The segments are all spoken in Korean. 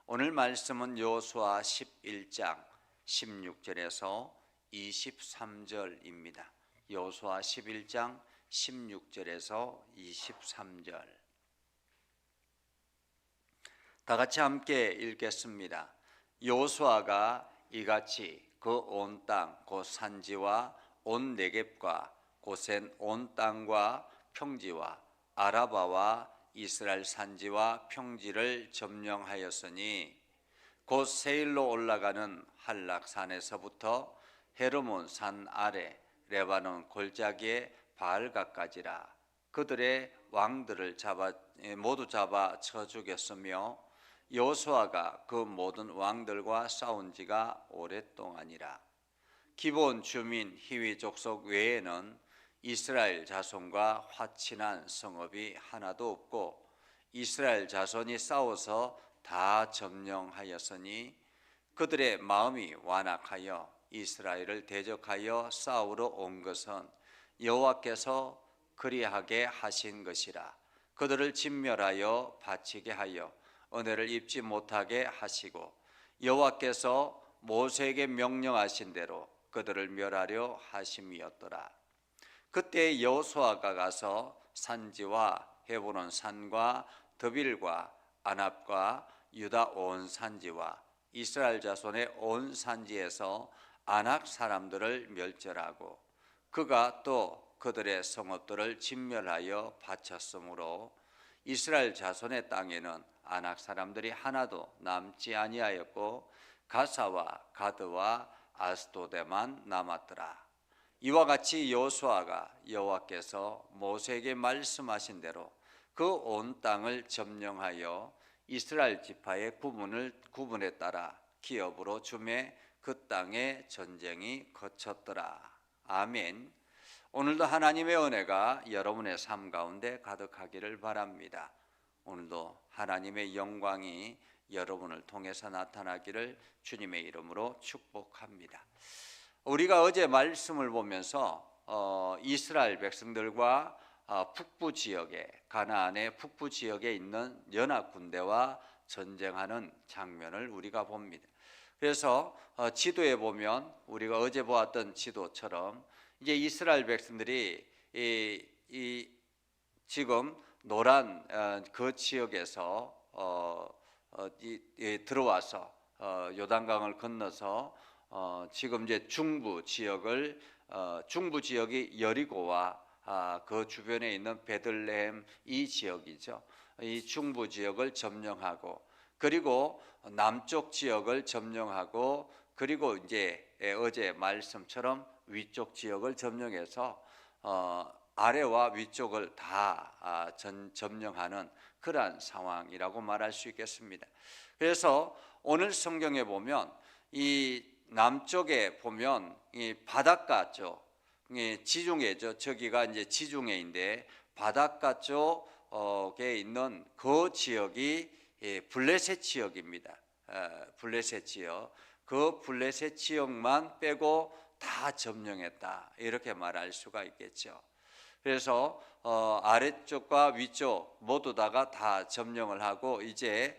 오늘 말씀은 여호수아 11장 16절에서 23절입니다. 여호수아 11장 16절에서 23절. 다 같이 함께 읽겠습니다. 여호수아가 이같이 그 온 땅 곧 산지와 온 네겝과 고센 온 땅과 평지와 아라바와 이스라엘 산지와 평지를 점령하였으니 곧 세일로 올라가는 할락산에서부터 헤르몬 산 아래 레바논 골짜기의 바알가까지라. 그들의 왕들을 모두 잡아 쳐 죽였으며 여호수아가 그 모든 왕들과 싸운 지가 오랫동안이라. 기브온 주민 히위 족속 외에는 이스라엘 자손과 화친한 성읍이 하나도 없고 이스라엘 자손이 싸워서 다 점령하였으니 그들의 마음이 완악하여 이스라엘을 대적하여 싸우러 온 것은 여호와께서 그리하게 하신 것이라. 그들을 진멸하여 바치게 하여 은혜를 입지 못하게 하시고 여호와께서 모세에게 명령하신 대로 그들을 멸하려 하심이었더라. 그때 여호수아가 가서 산지와 헤브론 산과 드빌과 아납과 유다 온 산지와 이스라엘 자손의 온 산지에서 아낙 사람들을 멸절하고 그가 또 그들의 성읍들을 진멸하여 바쳤으므로 이스라엘 자손의 땅에는 아낙 사람들이 하나도 남지 아니하였고 가사와 가드와 아스도데만 남았더라. 이와 같이 여호수아가 여호와께서 모세에게 말씀하신 대로 그 온 땅을 점령하여 이스라엘 지파의 구분에 따라 기업으로 주매 그 땅에 전쟁이 거쳤더라. 아멘. 오늘도 하나님의 은혜가 여러분의 삶 가운데 가득하기를 바랍니다. 오늘도 하나님의 영광이 여러분을 통해서 나타나기를 주님의 이름으로 축복합니다. 우리가 어제 말씀을 보면서 이스라엘 백성들과 북부 지역에 가나안의 북부 지역에 있는 연합 군대와 전쟁하는 장면을 우리가 봅니다. 그래서 지도에 보면 우리가 어제 보았던 지도처럼 이제 이스라엘 백성들이 지금 노란 그 지역에서 들어와서 요단강을 건너서 지금 이제 중부 지역이 여리고와 그 주변에 있는 베들레헴 이 지역이죠. 이 중부 지역을 점령하고 그리고 남쪽 지역을 점령하고 그리고 이제 어제 말씀처럼 위쪽 지역을 점령해서 아래와 위쪽을 다 점령하는 그러한 상황이라고 말할 수 있겠습니다. 그래서 오늘 성경에 보면 이 남쪽에 보면 이 바닷가 쪽, 지중해죠. 저기가 이제 지중해인데 바닷가 쪽에 있는 그 지역이 블레셋 지역입니다. 블레셋 지역. 그 블레셋 지역만 빼고 다 점령했다. 이렇게 말할 수가 있겠죠. 그래서 아래쪽과 위쪽 모두 다가 다 점령을 하고 이제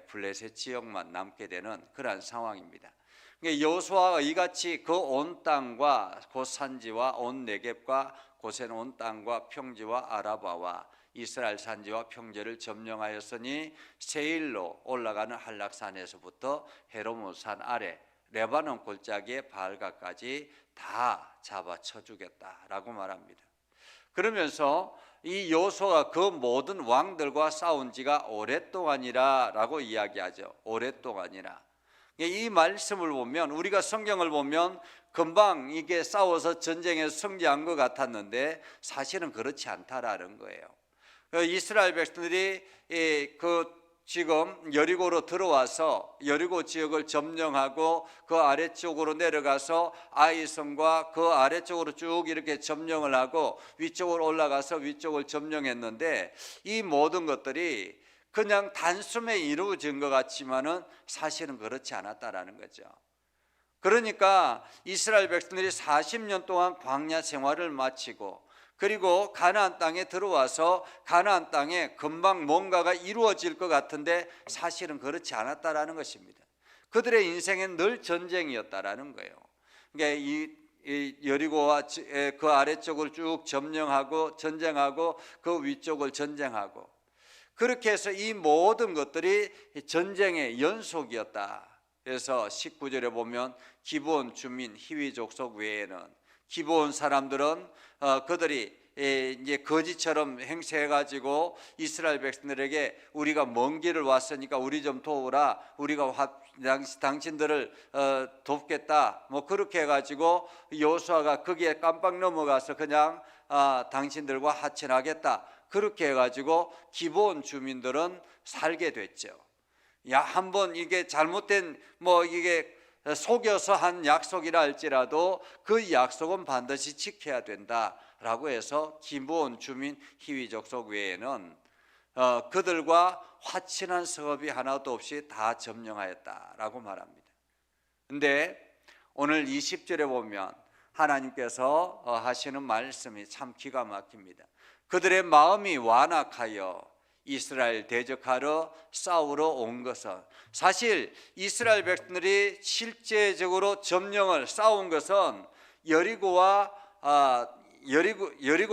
블레셋 지역만 남게 되는 그러한 상황입니다. 여호수아가 이같이 그 온 땅과 그 산지와 온 네겝과 고센 온 땅과 평지와 아라바와 이스라엘 산지와 평지를 점령하였으니 세일로 올라가는 한락산에서부터 헤르몬 산 아래 레바논 골짜기의 바알가까지 다 잡아쳐 주겠다라고 말합니다. 그러면서 이 여호수아가 그 모든 왕들과 싸운 지가 오랫동안이라라고 이야기하죠. 오랫동안이라. 이 말씀을 보면 우리가 성경을 보면 금방 이게 싸워서 전쟁에서 승리한 것 같았는데 사실은 그렇지 않다라는 거예요. 이스라엘 백성들이 지금 여리고로 들어와서 여리고 지역을 점령하고 그 아래쪽으로 내려가서 아이성과 그 아래쪽으로 쭉 이렇게 점령을 하고 위쪽으로 올라가서 위쪽을 점령했는데 이 모든 것들이 그냥 단숨에 이루어진 것 같지만은 사실은 그렇지 않았다라는 거죠. 그러니까 이스라엘 백성들이 40년 동안 광야 생활을 마치고 그리고 가나안 땅에 들어와서 가나안 땅에 금방 뭔가가 이루어질 것 같은데 사실은 그렇지 않았다라는 것입니다. 그들의 인생엔 늘 전쟁이었다라는 거예요. 그러니까 이 여리고와 그 아래쪽을 쭉 점령하고 전쟁하고 그 위쪽을 전쟁하고, 그렇게 해서 이 모든 것들이 전쟁의 연속이었다. 그래서 19절에 보면 기브온 주민 히위 족속 외에는, 기브온 사람들은 그들이 이제 거지처럼 행세해가지고 이스라엘 백성들에게 우리가 먼 길을 왔으니까 우리 좀 도우라, 우리가 당신들을 돕겠다, 뭐 그렇게 해가지고 여호수아가 거기에 깜빡 넘어가서 그냥 당신들과 하친하겠다, 그렇게 해가지고 기브온 주민들은 살게 됐죠. 야, 한번 이게 잘못된 이게 속여서 한 약속이라 할지라도 그 약속은 반드시 지켜야 된다라고 해서 기브온 주민 히위 족속 외에는 그들과 화친한 성읍이 하나도 없이 다 점령하였다라고 말합니다. 근데 오늘 20절에 보면 하나님께서 하시는 말씀이 참 기가 막힙니다. 그들의 마음이 완악하여 이스라엘 대적하러 싸우러 온 것은, 사실 이스라엘 백성들이 실제적으로 점령을 싸운 것은 여리고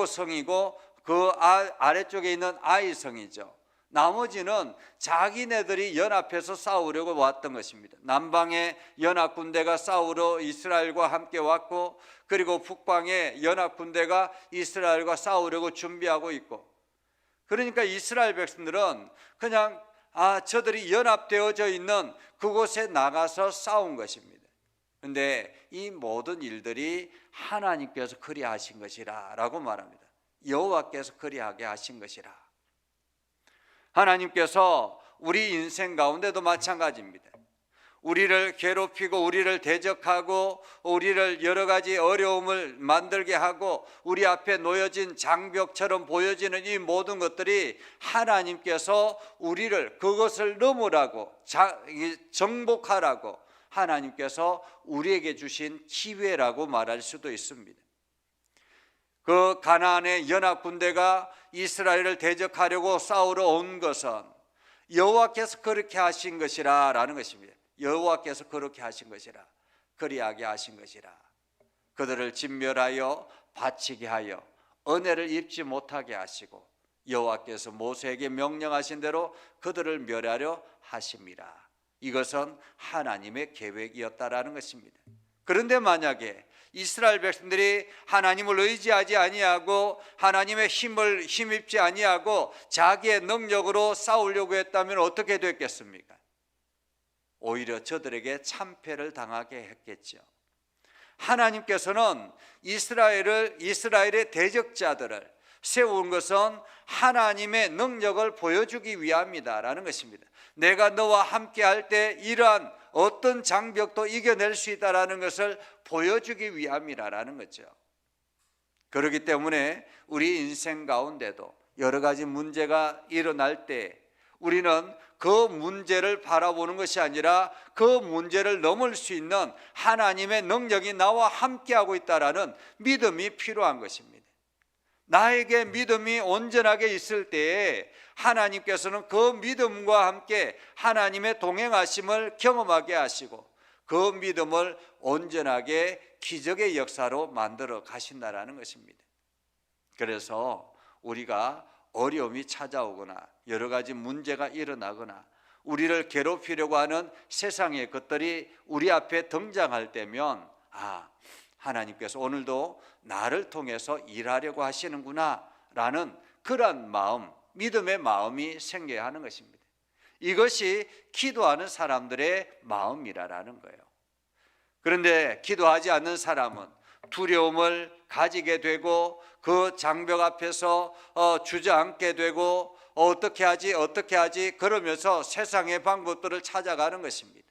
성이고 그 아래쪽에 있는 아이 성이죠. 나머지는 자기네들이 연합해서 싸우려고 왔던 것입니다. 남방에 연합군대가 싸우러 이스라엘과 함께 왔고, 그리고 북방에 연합군대가 이스라엘과 싸우려고 준비하고 있고, 그러니까 이스라엘 백성들은 그냥 저들이 연합되어져 있는 그곳에 나가서 싸운 것입니다. 그런데 이 모든 일들이 하나님께서 그리하신 것이라 라고 말합니다. 여호와께서 그리하게 하신 것이라. 하나님께서 우리 인생 가운데도 마찬가지입니다. 우리를 괴롭히고 우리를 대적하고 우리를 여러 가지 어려움을 만들게 하고 우리 앞에 놓여진 장벽처럼 보여지는 이 모든 것들이 하나님께서 우리를 그것을 넘으라고 정복하라고 하나님께서 우리에게 주신 기회라고 말할 수도 있습니다. 그 가나안의 연합군대가 이스라엘을 대적하려고 싸우러 온 것은 여호와께서 그렇게 하신 것이라 라는 것입니다. 여호와께서 그렇게 하신 것이라, 그리하게 하신 것이라. 그들을 진멸하여 바치게 하여 은혜를 입지 못하게 하시고 여호와께서 모세에게 명령하신 대로 그들을 멸하려 하심이라. 이것은 하나님의 계획이었다라는 것입니다. 그런데 만약에 이스라엘 백성들이 하나님을 의지하지 아니하고 하나님의 힘을 힘입지 아니하고 자기의 능력으로 싸우려고 했다면 어떻게 됐겠습니까? 오히려 저들에게 참패를 당하게 했겠죠. 하나님께서는 이스라엘의 대적자들을 세운 것은 하나님의 능력을 보여주기 위함이다라는 것입니다. 내가 너와 함께 할 때 이러한 어떤 장벽도 이겨낼 수 있다라는 것을 보여주기 위함이라는 거죠. 그렇기 때문에 우리 인생 가운데도 여러 가지 문제가 일어날 때 우리는 그 문제를 바라보는 것이 아니라 그 문제를 넘을 수 있는 하나님의 능력이 나와 함께하고 있다라는 믿음이 필요한 것입니다. 나에게 믿음이 온전하게 있을 때에 하나님께서는 그 믿음과 함께 하나님의 동행하심을 경험하게 하시고 그 믿음을 온전하게 기적의 역사로 만들어 가신다라는 것입니다. 그래서 우리가 어려움이 찾아오거나 여러 가지 문제가 일어나거나 우리를 괴롭히려고 하는 세상의 것들이 우리 앞에 등장할 때면 하나님께서 오늘도 나를 통해서 일하려고 하시는구나 라는 그런 마음, 믿음의 마음이 생겨야 하는 것입니다. 이것이 기도하는 사람들의 마음이라는 거예요. 그런데 기도하지 않는 사람은 두려움을 가지게 되고 그 장벽 앞에서 주저앉게 되고 어떻게 하지 그러면서 세상의 방법들을 찾아가는 것입니다.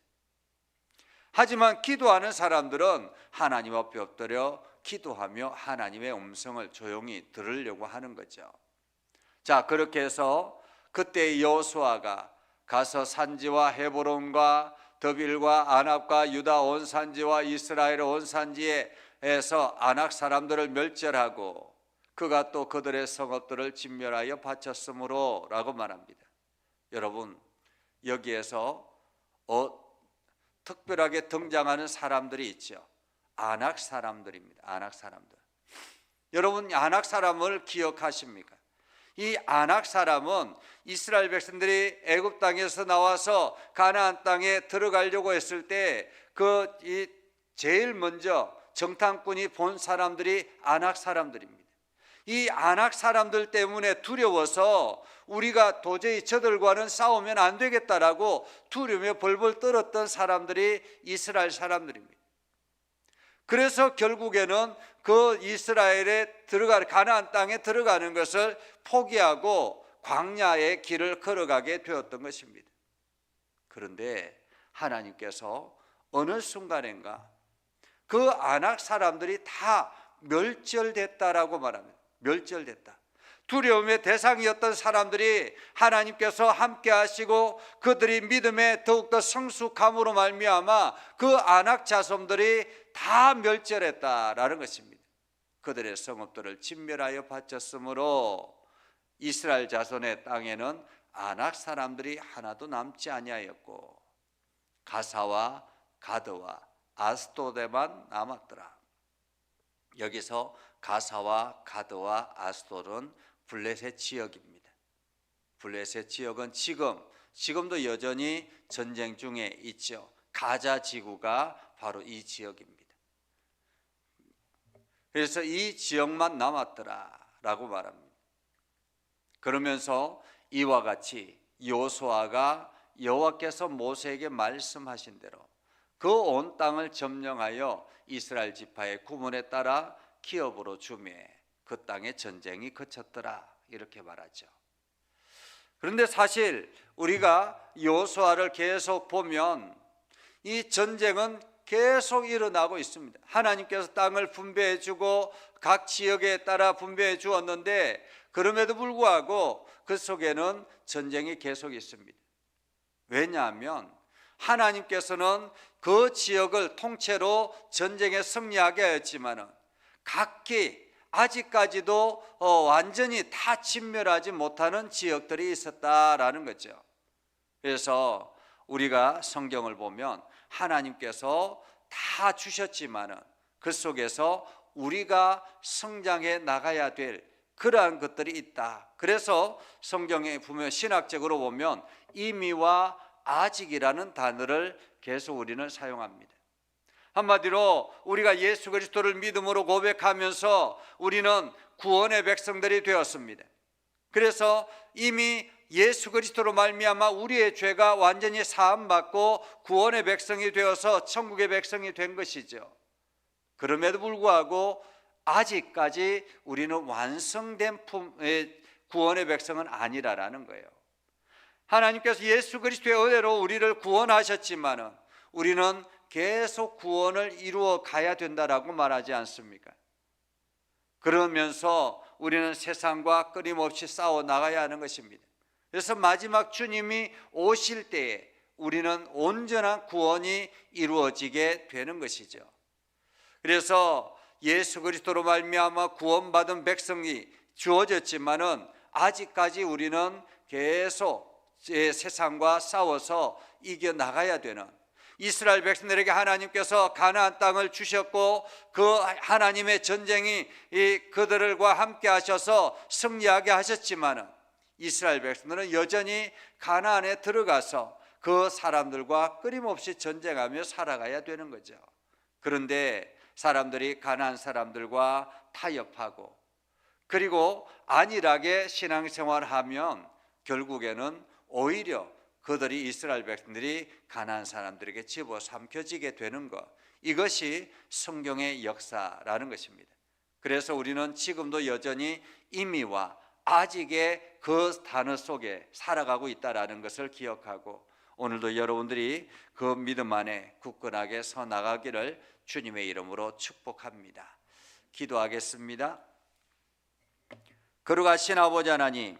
하지만 기도하는 사람들은 하나님 앞에 엎드려 기도하며 하나님의 음성을 조용히 들으려고 하는 거죠. 자, 그렇게 해서 그때 여호수아가 가서 산지와 헤브론과 드빌과 아납과 유다 온 산지와 이스라엘 온 산지에서 아낙 사람들을 멸절하고 그가 또 그들의 성읍들을 진멸하여 바쳤으므로 라고 말합니다. 여러분, 여기에서 특별하게 등장하는 사람들이 있죠. 아낙 사람들입니다. 아낙 사람들. 여러분, 아낙 사람을 기억하십니까? 이 아낙 사람은 이스라엘 백성들이 애굽 땅에서 나와서 가나안 땅에 들어가려고 했을 때 제일 먼저 정탐꾼이 본 사람들이 아낙 사람들입니다. 이 아낙 사람들 때문에 두려워서 우리가 도저히 저들과는 싸우면 안 되겠다라고 두려움에 벌벌 떨었던 사람들이 이스라엘 사람들입니다. 그래서 결국에는 그 이스라엘에 가나안 땅에 들어가는 것을 포기하고 광야의 길을 걸어가게 되었던 것입니다. 그런데 하나님께서 어느 순간인가 그 아낙 사람들이 다 멸절됐다라고 말합니다. 멸절됐다. 두려움의 대상이었던 사람들이 하나님께서 함께 하시고 그들이 믿음에 더욱더 성숙함으로 말미암아 그 아낙 자손들이 다 멸절했다라는 것입니다. 그들의 성읍들을 진멸하여 바쳤으므로 이스라엘 자손의 땅에는 아낙 사람들이 하나도 남지 아니하였고 가사와 가드와 아스도데만 남았더라. 여기서 가사와 가드와 아스돗은 블레셋 지역입니다. 블레셋 지역은 지금도 여전히 전쟁 중에 있죠. 가자 지구가 바로 이 지역입니다. 그래서 이 지역만 남았더라라고 말합니다. 그러면서 이와 같이 여호수아가 여호와께서 모세에게 말씀하신 대로 그 온 땅을 점령하여 이스라엘 지파의 구문에 따라 기업으로 주매 그 땅에 전쟁이 그쳤더라 이렇게 말하죠. 그런데 사실 우리가 여호수아를 계속 보면 이 전쟁은 계속 일어나고 있습니다. 하나님께서 땅을 분배해 주고 각 지역에 따라 분배해 주었는데 그럼에도 불구하고 그 속에는 전쟁이 계속 있습니다. 왜냐하면 하나님께서는 그 지역을 통째로 전쟁에 승리하게 하였지만은 각기 아직까지도 완전히 다 진멸하지 못하는 지역들이 있었다라는 거죠. 그래서 우리가 성경을 보면 하나님께서 다 주셨지만은 그 속에서 우리가 성장해 나가야 될 그러한 것들이 있다. 그래서 성경에 보면 신학적으로 보면 이미와 아직이라는 단어를 계속 우리는 사용합니다. 한마디로 우리가 예수 그리스도를 믿음으로 고백하면서 우리는 구원의 백성들이 되었습니다. 그래서 이미 예수 그리스도로 말미암아 우리의 죄가 완전히 사함받고 구원의 백성이 되어서 천국의 백성이 된 것이죠. 그럼에도 불구하고 아직까지 우리는 완성된 구원의 백성은 아니라는 거예요. 하나님께서 예수 그리스도의 은혜로 우리를 구원하셨지만은 우리는 계속 구원을 이루어 가야 된다라고 말하지 않습니까? 그러면서 우리는 세상과 끊임없이 싸워 나가야 하는 것입니다. 그래서 마지막 주님이 오실 때에 우리는 온전한 구원이 이루어지게 되는 것이죠. 그래서 예수 그리스도로 말미암아 구원받은 백성이 주어졌지만은 아직까지 우리는 계속 세상과 싸워서 이겨나가야 되는, 이스라엘 백성들에게 하나님께서 가나안 땅을 주셨고 그 하나님의 전쟁이 그들과 함께 하셔서 승리하게 하셨지만은 이스라엘 백성들은 여전히 가나안에 들어가서 그 사람들과 끊임없이 전쟁하며 살아가야 되는 거죠. 그런데 사람들이 가나안 사람들과 타협하고 그리고 안일하게 신앙생활하면 결국에는 오히려 그들이 이스라엘 백성들이 가나안 사람들에게 집어삼켜지게 되는 것, 이것이 성경의 역사라는 것입니다. 그래서 우리는 지금도 여전히 이미와 아직의 그 단어 속에 살아가고 있다는 것을 기억하고 오늘도 여러분들이 그 믿음 안에 굳건하게 서 나가기를 주님의 이름으로 축복합니다. 기도하겠습니다. 거룩하신 아버지 하나님,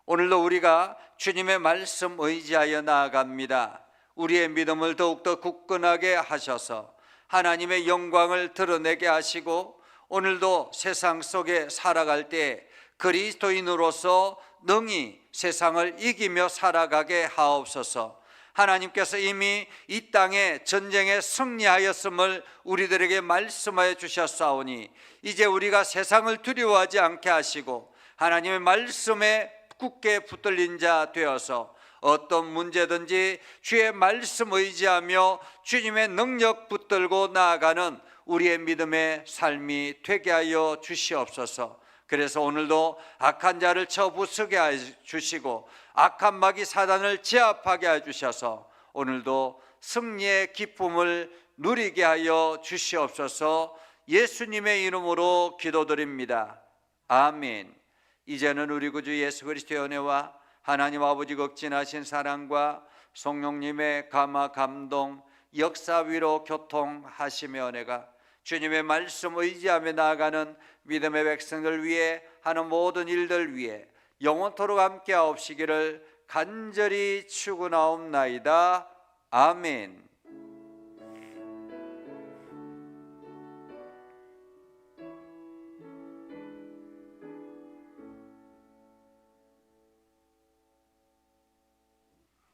오늘도 우리가 주님의 말씀 의지하여 나아갑니다. 우리의 믿음을 더욱더 굳건하게 하셔서 하나님의 영광을 드러내게 하시고 오늘도 세상 속에 살아갈 때 그리스도인으로서 능히 세상을 이기며 살아가게 하옵소서. 하나님께서 이미 이 땅에 전쟁에 승리하였음을 우리들에게 말씀하여 주셨사오니 이제 우리가 세상을 두려워하지 않게 하시고 하나님의 말씀에 굳게 붙들린 자 되어서 어떤 문제든지 주의 말씀 의지하며 주님의 능력 붙들고 나아가는 우리의 믿음의 삶이 되게 하여 주시옵소서. 그래서 오늘도 악한 자를 쳐부수게 해 주시고 악한 마귀 사단을 제압하게 해 주셔서 오늘도 승리의 기쁨을 누리게 하여 주시옵소서. 예수님의 이름으로 기도드립니다. 아멘. 이제는 우리 구주 예수 그리스도의 은혜와 하나님 아버지 극진하신 사랑과 성령님의 감화 감동 역사 위로 교통하심의 은혜가 주님의 말씀 의지하며 나아가는 믿음의 백성들 위해 하는 모든 일들 위해 영원토록 함께 하옵시기를 간절히 축원하옵나이다. 아멘.